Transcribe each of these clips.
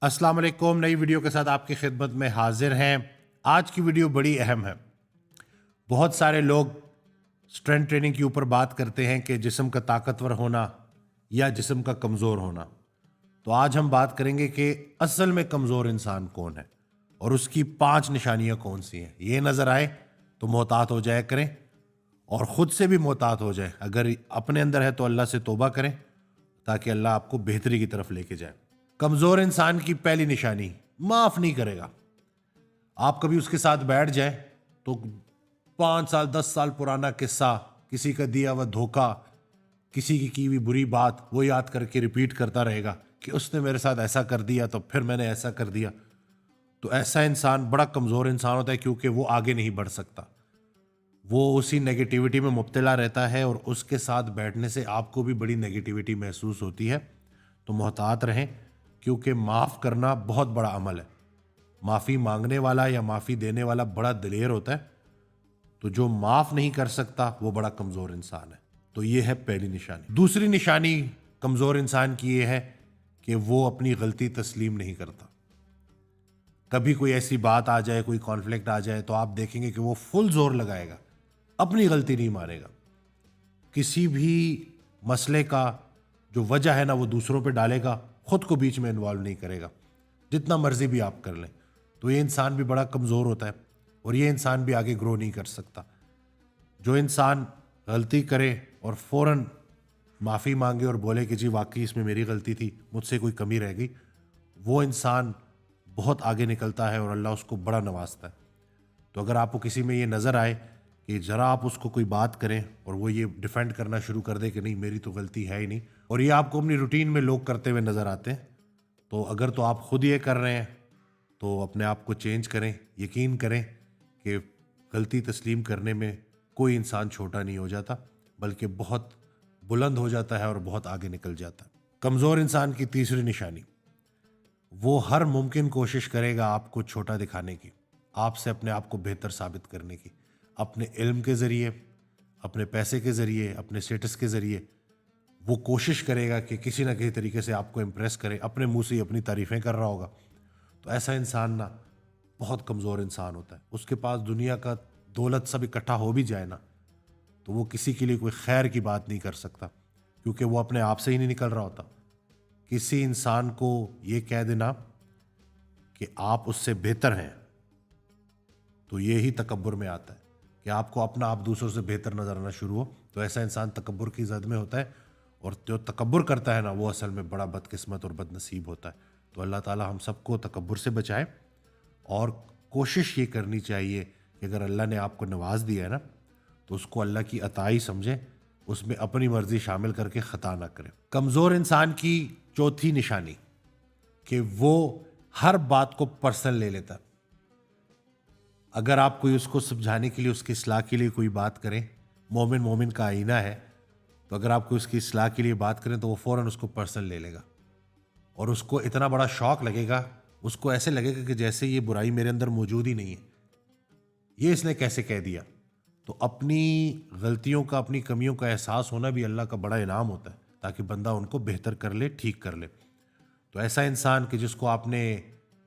अस्सलाम वालेकुम। नई वीडियो के साथ आपकी खिदमत में हाजिर हैं। आज की वीडियो बड़ी अहम है। बहुत सारे लोग स्ट्रेंथ ट्रेनिंग के ऊपर बात करते हैं कि जिस्म का ताकतवर होना या जिस्म का कमज़ोर होना। तो आज हम बात करेंगे कि असल में कमज़ोर इंसान कौन है और उसकी 5 निशानियां कौन सी हैं। ये नज़र आए तो मोहतात हो जाया करें और ख़ुद से भी मोहतात हो जाए। अगर अपने अंदर है तो अल्लाह से तौबा करें ताकि अल्लाह आपको बेहतरी की तरफ लेके जाए। कमज़ोर इंसान की पहली निशानी, माफ़ नहीं करेगा। आप कभी उसके साथ बैठ जाए तो 5 साल 10 साल पुराना किस्सा, किसी का दिया हुआ धोखा, किसी की हुई बुरी बात वो याद करके रिपीट करता रहेगा कि उसने मेरे साथ ऐसा कर दिया तो फिर मैंने ऐसा कर दिया। तो ऐसा इंसान बड़ा कमज़ोर इंसान होता है, क्योंकि वो आगे नहीं बढ़ सकता। वो उसी नेगेटिविटी में मुब्तला रहता है और उसके साथ बैठने से आपको भी बड़ी नेगेटिविटी महसूस होती है। तो मोहतात रहें, क्योंकि माफ़ करना बहुत बड़ा अमल है। माफ़ी मांगने वाला या माफ़ी देने वाला बड़ा दिलेर होता है। तो जो माफ़ नहीं कर सकता वो बड़ा कमज़ोर इंसान है। तो ये है पहली निशानी। दूसरी निशानी कमज़ोर इंसान की ये है कि वो अपनी गलती तस्लीम नहीं करता। कभी कोई ऐसी बात आ जाए, कोई कॉन्फ्लिक्ट आ जाए तो आप देखेंगे कि वो फुल जोर लगाएगा, अपनी गलती नहीं मानेगा। किसी भी मसले का जो वजह है ना वो दूसरों पे डालेगा, खुद को बीच में इन्वॉल्व नहीं करेगा, जितना मर्जी भी आप कर लें। तो ये इंसान भी बड़ा कमज़ोर होता है और ये इंसान भी आगे ग्रो नहीं कर सकता। जो इंसान गलती करे और फ़ौरन माफ़ी मांगे और बोले कि जी वाकई इसमें मेरी गलती थी, मुझसे कोई कमी रह गई, वो इंसान बहुत आगे निकलता है और अल्लाह उसको बड़ा नवाजता है। तो अगर आपको किसी में ये नज़र आए कि ज़रा आप उसको कोई बात करें और वो ये डिफेंड करना शुरू कर दे कि नहीं मेरी तो गलती है ही नहीं, और ये आपको अपनी रूटीन में लोग करते हुए नज़र आते हैं, तो अगर तो आप खुद ये कर रहे हैं तो अपने आप को चेंज करें। यकीन करें कि गलती तस्लीम करने में कोई इंसान छोटा नहीं हो जाता, बल्कि बहुत बुलंद हो जाता है और बहुत आगे निकल जाता है। कमज़ोर इंसान की तीसरी निशानी, वो हर मुमकिन कोशिश करेगा आपको छोटा दिखाने की, आपसे अपने आप को बेहतर साबित करने की। अपने इल्म के ज़रिए, अपने पैसे के ज़रिए, अपने स्टेटस के ज़रिए वो कोशिश करेगा कि किसी ना किसी तरीके से आपको इम्प्रेस करे। अपने मुंह से ही अपनी तारीफ़ें कर रहा होगा। तो ऐसा इंसान ना बहुत कमज़ोर इंसान होता है। उसके पास दुनिया का दौलत सब इकट्ठा हो भी जाए ना तो वो किसी के लिए कोई खैर की बात नहीं कर सकता, क्योंकि वो अपने आप से ही नहीं निकल रहा होता। किसी इंसान को ये कह देना कि आप उससे बेहतर हैं तो ये ही तकब्बुर में आता है कि आपको अपना आप दूसरों से बेहतर नजर आना शुरू हो। तो ऐसा इंसान तकब्बुर की जद में होता है, और जो तकब्बुर करता है ना वो असल में बड़ा बदकिस्मत और बदनसीब होता है। तो अल्लाह ताला हम सबको तकब्बुर से बचाए, और कोशिश ये करनी चाहिए कि अगर अल्लाह ने आपको नवाज दिया है ना तो उसको अल्लाह की अताई समझे, उसमें अपनी मर्जी शामिल करके ख़ता ना करें। कमज़ोर इंसान की चौथी निशानी कि वो हर बात को पर्सनल ले लेता। अगर आप कोई उसको समझाने के लिए, उसकी इस्लाह के लिए कोई बात करें, मोमिन मोमिन का आईना है, तो अगर आप कोई उसकी इस्लाह के लिए बात करें तो वो फ़ौरन उसको पर्सनल ले लेगा और उसको इतना बड़ा शौक लगेगा, उसको ऐसे लगेगा कि जैसे ये बुराई मेरे अंदर मौजूद ही नहीं है, ये इसने कैसे कह दिया। तो अपनी गलतियों का, अपनी कमियों का एहसास होना भी अल्लाह का बड़ा इनाम होता है, ताकि बंदा उनको बेहतर कर ले, ठीक कर ले। तो ऐसा इंसान कि जिसको आपने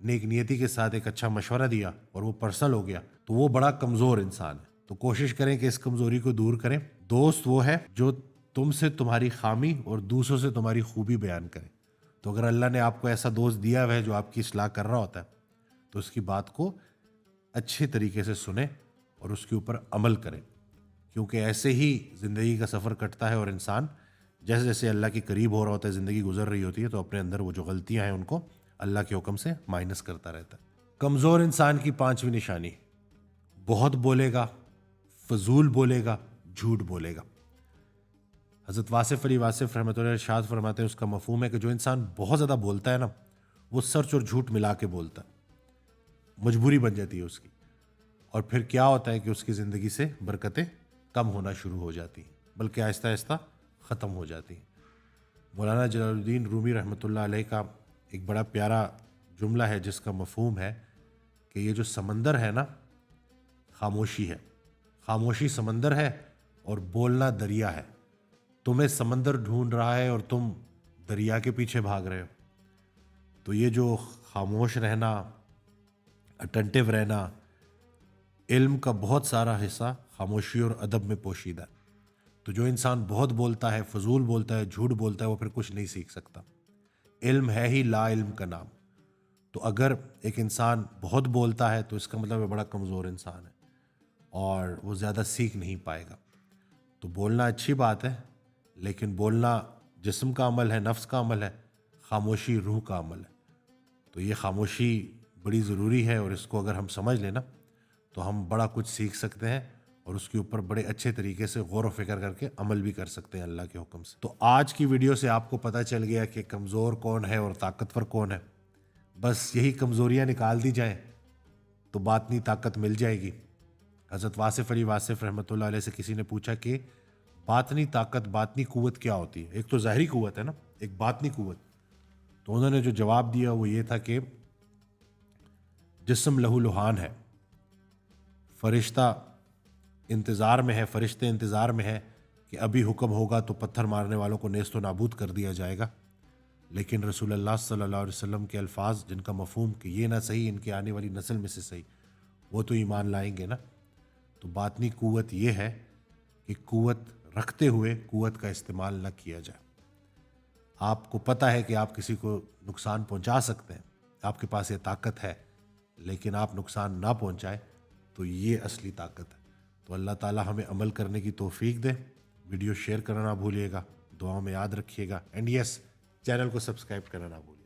नेक नियति के साथ एक अच्छा मशवरा दिया और वो पर्सनल हो गया, तो वो बड़ा कमज़ोर इंसान है। तो कोशिश करें कि इस कमज़ोरी को दूर करें। दोस्त वो है जो तुमसे तुम्हारी खामी और दूसरों से तुम्हारी खूबी बयान करे। तो अगर अल्लाह ने आपको ऐसा दोस्त दिया हुआ है जो आपकी इस्लाह कर रहा होता है, तो उसकी बात को अच्छे तरीके से सुने और उसके ऊपर अमल करें, क्योंकि ऐसे ही ज़िंदगी का सफ़र कटता है और इंसान जैसे जैसे अल्लाह के करीब हो रहा होता है, ज़िंदगी गुजर रही होती है, तो अपने अंदर वो जो गलतियां हैं उनको अल्लाह के हुक्म से माइनस करता रहता है। कमज़ोर इंसान की पांचवी निशानी, बहुत बोलेगा, फजूल बोलेगा, झूठ बोलेगा। हज़रत वासिफ़ अली वासिफ़ रहमतुल्लाह अलैह इरशाद फरमाते हैं, उसका मफ़हूम है कि जो इंसान बहुत ज़्यादा बोलता है ना, वो सच और झूठ मिला के बोलता है, मजबूरी बन जाती है उसकी, और फिर क्या होता है कि उसकी ज़िंदगी से बरकतें कम होना शुरू हो जाती हैं, बल्कि आहिस्ता आहिस्ता ख़त्म हो जाती हैं। मौलाना जलालुद्दीन रूमी रहमतुल्लाह अलैह का एक बड़ा प्यारा जुमला है जिसका मफ़हूम है कि ये जो समंदर है ना, खामोशी है, खामोशी समंदर है और बोलना दरिया है। तुम्हें समंदर ढूंढ रहा है और तुम दरिया के पीछे भाग रहे हो। تو یہ جو خاموش رہنا، اٹینٹیو رہنا، علم کا بہت سارا حصہ خاموشی اور ادب میں پوشیدہ ہے. تو جو انسان بہت بولتا ہے، فضول بولتا ہے، جھوٹ بولتا ہے، وہ پھر کچھ نہیں سیکھ سکتا. علم ہے ہی لا علم کا نام. تو اگر ایک انسان بہت بولتا ہے تو اس کا مطلب وہ بڑا کمزور انسان ہے اور وہ زیادہ سیکھ نہیں پائے گا. تو بولنا اچھی بات ہے، لیکن بولنا جسم کا عمل ہے، نفس کا عمل ہے، خاموشی روح کا عمل ہے. تو یہ خاموشی بڑی ضروری ہے، اور اس کو اگر ہم سمجھ لیں نا تو ہم بڑا کچھ سیکھ سکتے ہیں اور اس کے اوپر بڑے اچھے طریقے سے غور و فکر کر کے عمل بھی کر سکتے ہیں اللہ کے حکم سے. تو آج کی ویڈیو سے آپ کو پتہ چل گیا کہ کمزور کون ہے اور طاقتور کون ہے. بس یہی کمزوریاں نکال دی جائیں تو باطنی طاقت مل جائے گی. حضرت واصف علی واصف رحمۃ اللہ علیہ سے کسی نے پوچھا کہ باطنی طاقت، باطنی قوت کیا ہوتی ہے؟ ایک تو ظاہری قوت ہے نا، ایک باطنی قوت. تو انہوں نے جو جواب دیا وہ یہ تھا کہ جسم لہو لہان ہے، فرشتہ انتظار میں ہے، فرشتے انتظار میں ہے کہ ابھی حکم ہوگا تو پتھر مارنے والوں کو نیست و نابود کر دیا جائے گا. لیکن رسول اللہ صلی اللہ علیہ وسلم کے الفاظ جن کا مفہوم کہ یہ نہ صحیح ان کے آنے والی نسل میں سے صحیح، وہ تو ایمان لائیں گے نا. تو باطنی قوت یہ ہے کہ قوت رکھتے ہوئے قوت کا استعمال نہ کیا جائے. آپ کو پتہ ہے کہ آپ کسی کو نقصان پہنچا سکتے ہیں، آپ کے پاس یہ طاقت ہے، لیکن آپ نقصان نہ پہنچائے تو یہ اصلی طاقت ہے. تو اللہ تعالیٰ ہمیں عمل کرنے کی توفیق دے. ویڈیو شیئر کرنا نہ بھولیے گا، دعاؤں میں یاد رکھیے گا، اینڈ یس چینل کو سبسکرائب کرنا نہ بھولیے.